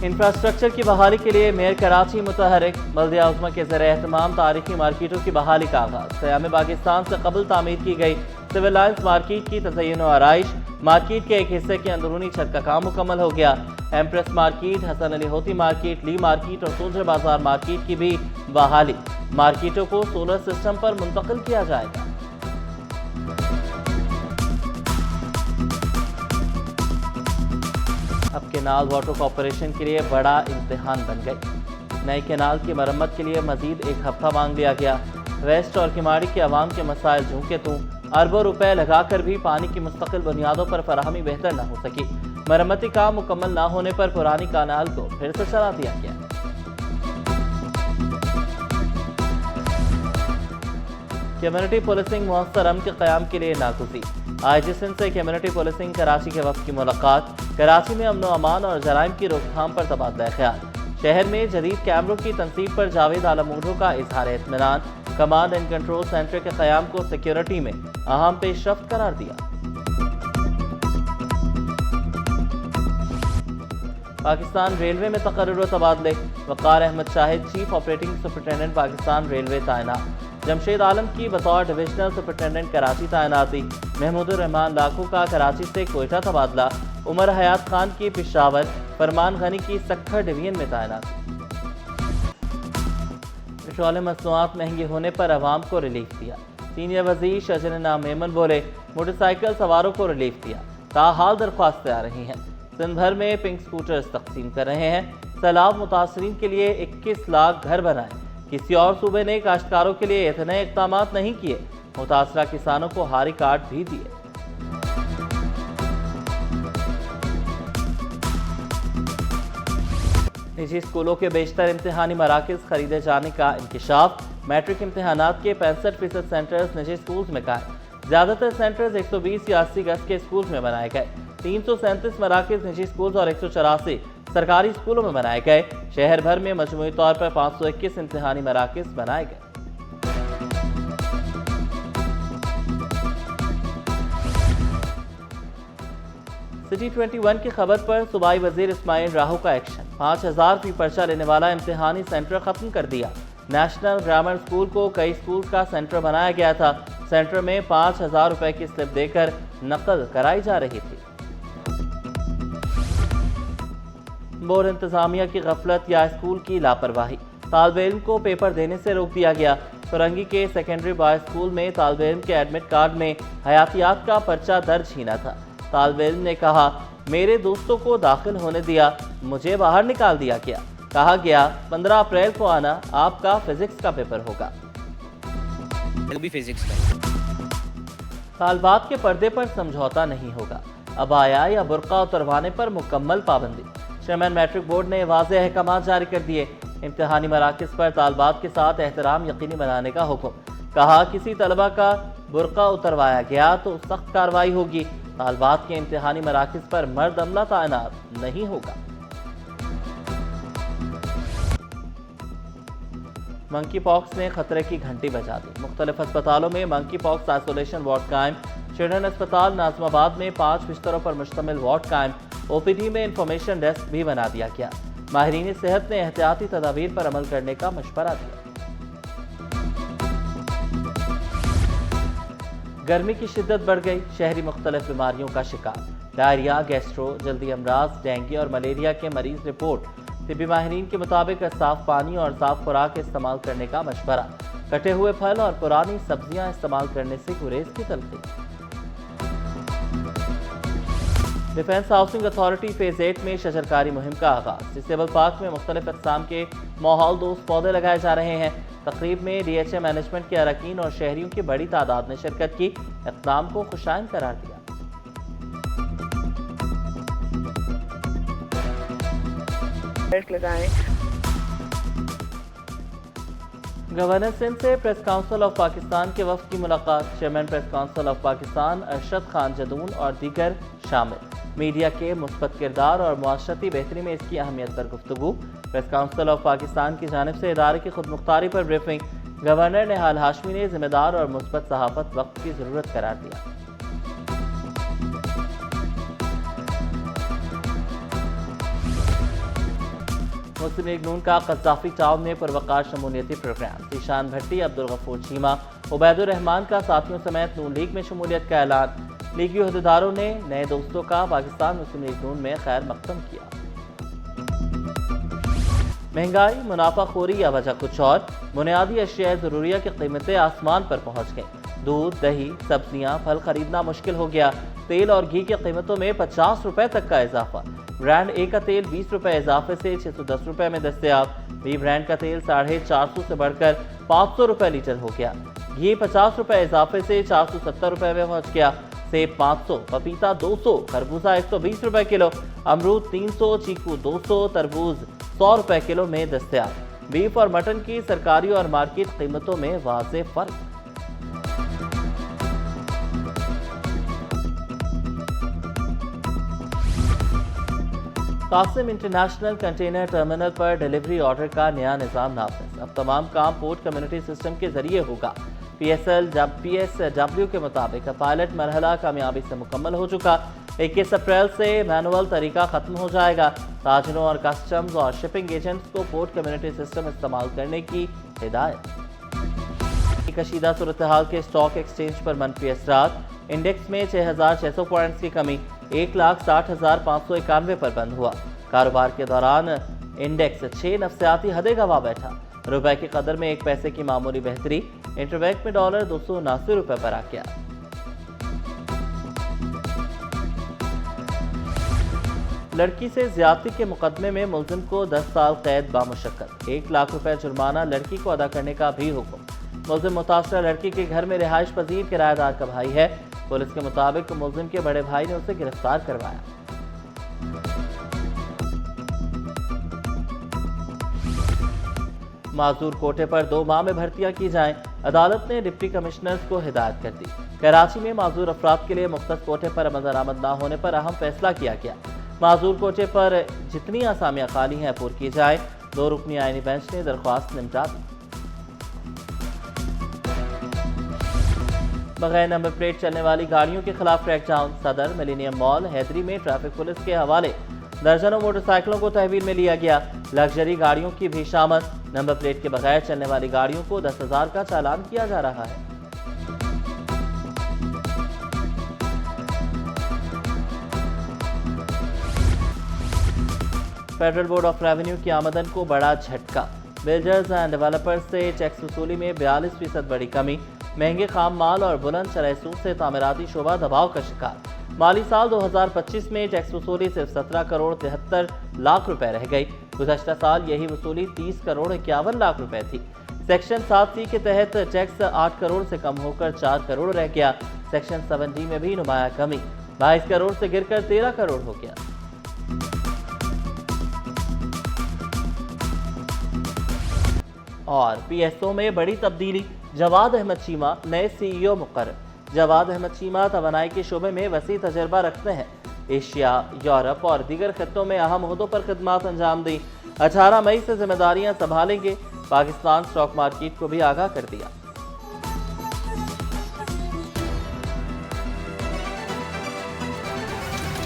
Infrastructure की बहाली के लिए मेयर कराची मुतहरिक, बल्दिया उज़्मा के ज़रिए एहतमाम तारीखी मार्केटों की बहाली का आगाज़। क़याम पाकिस्तान से कबल तामीर की गई सिविल लाइन्स मार्केट की तज़य्युन व आराइश, मार्केट के एक हिस्से के अंदरूनी छत का काम मुकम्मल हो गया। एम्प्रेस मार्केट, हसन अली होती मार्केट, ली मार्केट और सोल्जर बाजार मार्केट की भी बहाली। मार्केटों को सोलर सिस्टम पर मुंतकिल किया जाएगा। अब केनाल वाटर कॉरपोरेशन के लिए बड़ा इम्तिहान बन गई। नए केनाल की मरम्मत के लिए मजीद एक हफ्ता मांग लिया गया। वेस्ट और किमाड़ी के अवाम के मसाइल झूके तू, अरबों रुपए लगाकर भी पानी की मुस्तकिल बुनियादों पर फराहमी बेहतर न हो सकी। मरम्मती काम मुकम्मल न होने पर पुरानी केनाल को फिर से चला दिया गया। कम्युनिटी पुलिसिंग मुअस्सर के क़याम के लिए नागुज़ी। IG सिंध से कम्युनिटी पुलिसिंग कराची के वफ़द की मुलाकात। कराची में अमन व अमान और जराइम की रोकथाम पर तबादला ख्याल। शहर में जदीद कैमरों की तनसीब पर जावेद आलमूढ़ो का इजहार इत्मीनान। कमांड एंड कंट्रोल सेंटर के क़याम को सिक्योरिटी में अहम पेशरफ्त करार दिया। पाकिस्तान रेलवे में तकर्रुर व तबादले। Waqar Ahmed Shahid chief operating superintendent Pakistan railway तैनात। जमशेद आलम की बतौर डिविजनल सुपरिटेंडेंट कराची तैनाती। महमूदुर रहमान लाखू का कराची से कोयटा तबादला। उमर हयात खान की पेशावर, फरमान गनी की सक्खर डिवीजन में तैनाती। पेट्रोल मसनूआत महंगी होने पर अवाम को रिलीफ दिया। सीनियर वजीर शजन नाम मेमन बोले, मोटरसाइकिल सवारों को रिलीफ दिया। ताहाल दरख्वास्तें आ रही हैं। सिंध भर में पिंक स्कूटर्स तकसीम कर रहे हैं। सैलाब मुतासरीन के लिए 21 लाख घर बनाए। किसी और सूबे ने काश्तकारों के लिए इतने इक़दाम नहीं किए। मुतासरा किसानों को हारी कार्ड भी दिए। निजी स्कूलों के बेशतर इम्तिहानी मराकज़ खरीदे जाने का इंकशाफ। मैट्रिक इम्तिहानात के 65% सेंटर्स निजी स्कूल्स में कायम। ज़्यादातर सेंटर्स 120 या 80 गज के स्कूल्स में बनाए गए। 337 मराकज़ निजी स्कूल्स और 184 सरकारी स्कूलों में बनाए गए। शहर भर में मजमूई तौर पर 521 इम्तिहानी मराकज़ बनाए गए। सिटी 21 की खबर पर सूबाई वजीर इस्माइल राहू का एक्शन। 5000 फी पर्चा लेने वाला इम्तिहानी सेंटर खत्म कर दिया। नेशनल ग्रामर स्कूल को कई स्कूल का सेंटर बनाया गया था। सेंटर में 5000 रुपए की स्लिप देकर नकल कराई जा रही थी। बोर्ड इंतजामिया की गफलत या स्कूल की लापरवाही। तालिबे इल्म को पेपर देने से रोक दिया गया। फरंगी के सेकेंडरी बॉयज स्कूल में तालिबे इल्म के एडमिट कार्ड में हयातियात का पर्चा दर्ज छीना था। तालिबे इल्म ने कहा, मेरे दोस्तों को दाखिल होने दिया, मुझे बाहर निकाल दिया गया। कहा गया 15 अप्रैल को आना, आपका फिजिक्स का पेपर होगा। फिजिक्स का तालबात के पर्दे पर समझौता नहीं होगा। अबाया या बुर्का उतरवाने पर मुकम्मल पाबंदी। चेयरमैन मैट्रिक बोर्ड ने वाज़ेह अहकाम जारी कर दिए। इम्तिहानी मराकज़ पर तालबात के साथ एहतराम यकीनी बनाने का हुक्म। कहा, किसी तलबा का बुर्का उतरवाया गया तो सख्त कार्रवाई होगी। तालबात के इम्तिहानी मराकज़ पर मर्द अमला तैनात नहीं होगा। मंकी पॉक्स ने खतरे की घंटी बजा दी। मुख्तलिफ अस्पतालों में मंकी पॉक्स आइसोलेशन वार्ड कायम। चिल्ड्रन अस्पताल नाज़िमाबाद में 5 बिस्तरों पर मुश्तमिल वार्ड कायम। OPD में इंफॉर्मेशन डेस्क भी बना दिया गया। माहिरीन सेहत ने एहतियाती तदाबीर पर अमल करने का मशवरा दिया। गर्मी की शिद्दत बढ़ गई। शहरी मुख्तलिफ बीमारियों का शिकार। डायरिया, गैस्ट्रो, जल्दी अमराज, डेंगू और मलेरिया के मरीज रिपोर्ट। तिब्बी माहिरीन के मुताबिक साफ पानी और साफ खुराक इस्तेमाल करने का मशवरा। कटे हुए फल और पुरानी सब्जियां इस्तेमाल करने से गुरेज की तलकीन। डिफेंस हाउसिंग अथॉरिटी फेज 8 में शजरकारी मुहिम का आगाज। डिसेबल पार्क में मुख्तलिफ अक़साम के माहौल दोस्त पौधे लगाए जा रहे हैं। तकरीब में DHA मैनेजमेंट के अरकान और शहरियों की बड़ी तादाद ने शिरकत की। इक़दाम को खुशाइन करार दिया। गवर्नर सिंध से प्रेस काउंसिल ऑफ पाकिस्तान के वफ़द की मुलाकात। Chairman press council of Pakistan Arshad Khan Jadoon और दीगर शामिल। मीडिया के मुस्बत किरदार और मुआशरती बेहतरी में इसकी अहमियत पर गुफ्तगू। प्रेस काउंसिल ऑफ पाकिस्तान की जानिब से इदारे की खुद मुख्तारी पर ब्रीफिंग। गवर्नर निहाल हाशमी ने जिम्मेदार और मुस्बत सहाफत वक्त की ज़रूरत करार दिया। मुस्लिम लीग नून का कज़ाफी टाउन में पुरवकार शमूलियती प्रोग्राम। ज़ीशान भट्टी, अब्दुल गफूर चीमा, उबैदुर रहमान का साथियों समेत नून लीग में शमूलियत का ऐलान। लीगी अहदेदारों ने नए दोस्तों का पाकिस्तान मुस्लिम लीग नून में खैर मकदम किया। महंगाई, मुनाफाखोरी या वजह कुछ और, बुनियादी अशिया ज़रूरिया की कीमतें आसमान पर पहुंच गईं। दूध, दही, सब्जियां, फल खरीदना मुश्किल हो गया। तेल और घी की कीमतों में 50 रुपए तक का इजाफा। ब्रांड ए का तेल 20 रुपए इजाफे से 610 रुपए में दस्तयाब। बी ब्रांड का तेल 450 से बढ़कर 500 रुपए लीटर हो गया। घी 50 रुपए इजाफे से 470 रुपए में पहुंच गया। सेब 500, पपीता 200, खरबूजा 120 रुपए किलो, अमरूद 300, चीकू 200, तरबूज 100 रुपए किलो में दस्तयाब। बीफ और मटन की सरकारी और मार्केट कीमतों में वाज़ेह फर्क। कासिम इंटरनेशनल कंटेनर टर्मिनल पर डिलीवरी ऑर्डर का नया निज़ाम नाफिज। अब तमाम काम पोर्ट कम्युनिटी सिस्टम के जरिए होगा। PSW के मुताबिक पायलट मरहला कामयाबी से मुकम्मल हो चुका। 21 अप्रैल से मैनुअल तरीका खत्म हो जाएगा। ताजरों और कस्टम्स और शिपिंग एजेंट्स को पोर्ट कम्युनिटी सिस्टम इस्तेमाल करने की हिदायत। कशीदा सूरत हाल के स्टॉक एक्सचेंज पर मनफी असरात। इंडेक्स में 6,600 पॉइंट्स की कमी 1,60,591 पर बंद हुआ। कारोबार के दौरान इंडेक्स 6 नफ्सियाती हदें गंवा बैठा। रुपए की कदर में 1 पैसे की मामूली बेहतरी। इंटरबैंक में डॉलर 279 रुपए पर आ गया। लड़की से ज्यादती के मुकदमे में मुलजिम को 10 साल कैद बामुशक्कत। 1 लाख रुपए जुर्माना लड़की को अदा करने का भी हुक्म। मुलजिम मुतासरा लड़की के घर में रिहाइश पजीर किराएदार का भाई है। पुलिस के मुताबिक मुलजिम के बड़े भाई ने उसे गिरफ्तार करवाया। माजूर कोटे पर 2 माह में भर्तियां की जाएं। अदालत ने डिप्टी कमिश्नर्स को हिदायत कर दी। कराची में माजूर अफराद के लिए मुख्तस कोटे पर अमल दरामद न होने पर अहम फैसला किया गया। माजूर कोटे पर जितनी आसामियां खाली हैं पूरी की जाए। 2 रुकनी आईनी बेंच ने दरख्वास्त निपटा दी। बगैर नंबर प्लेट चलने वाली गाड़ियों के खिलाफ क्रैकडाउन। सदर, मिलेनियम मॉल, हैदरी में ट्रैफिक पुलिस के हवाले दर्जनों मोटरसाइकिलों को तहवील में लिया गया। लग्जरी गाड़ियों की भी शामल। नंबर प्लेट के बगैर चलने वाली गाड़ियों को 10,000 का चालान किया जा रहा है। फेडरल बोर्ड ऑफ रेवेन्यू की आमदन को बड़ा झटका। बिल्डर्स एंड डेवलपर्स से टैक्स वसूली में 42% बड़ी कमी। महंगे खाम माल और बुलंद शरह सूद से तामीराती शोबा दबाव का शिकार। माली साल 2025 में टैक्स वसूली सिर्फ 17 करोड़ 73 लाख रुपए रह गई। गुज़श्ता साल यही वसूली 30 करोड़ 51 लाख रुपए थी। सेक्शन 7C के तहत टैक्स 8 करोड़ से कम होकर 4 करोड़ रह गया। सेक्शन 7D में भी नुमाया कमी 22 करोड़ से गिरकर 13 करोड़ हो गया। और PSO में बड़ी तब्दीली। जवाद अहमद चीमा नए CEO मुकर्रर। जवाद अहमद चीमा तवानाई के शोबे में वसी तजर्बा रखते हैं। एशिया, यूरोप और दीगर खित्तों में अहम ओहदों पर खिदमात अंजाम दी। 18 मई से जिम्मेदारियां संभालेंगे। पाकिस्तान स्टॉक मार्केट को भी आगाह कर दिया।